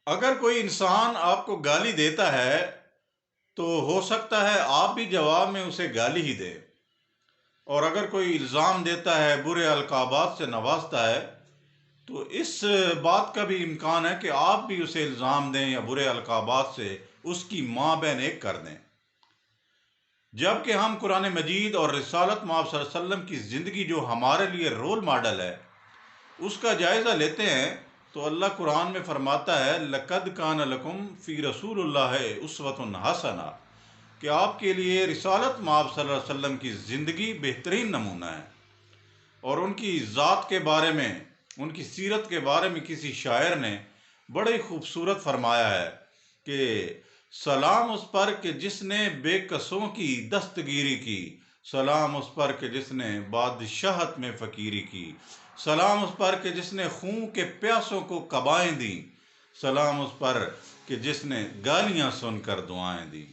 اگر کوئی انسان آپ کو گالی دیتا ہے تو ہو سکتا ہے آپ بھی جواب میں اسے گالی ہی دیں، اور اگر کوئی الزام دیتا ہے، برے القابات سے نوازتا ہے، تو اس بات کا بھی امکان ہے کہ آپ بھی اسے الزام دیں یا برے القابات سے اس کی ماں بہن ایک کر دیں۔ جبکہ ہم قرآن مجید اور رسالت مآب صلی اللہ علیہ وسلم کی زندگی جو ہمارے لیے رول ماڈل ہے اس کا جائزہ لیتے ہیں تو اللہ قرآن میں فرماتا ہے لَقَدْ كَانَ لَكُمْ فِي رَسُولِ اللَّهِ أُسْوَةٌ حَسَنَةٌ کہ آپ کے لیے رسالت مآب صلی اللہ علیہ وسلم کی زندگی بہترین نمونہ ہے۔ اور ان کی ذات کے بارے میں، ان کی سیرت کے بارے میں کسی شاعر نے بڑے خوبصورت فرمایا ہے کہ سلام اس پر کہ جس نے بے کسوں کی دستگیری کی، سلام اس پر کہ جس نے بادشاہت میں فقیری کی، سلام اس پر کہ جس نے خون کے پیاسوں کو قبائیں دیں، سلام اس پر کہ جس نے گالیاں سن کر دعائیں دیں۔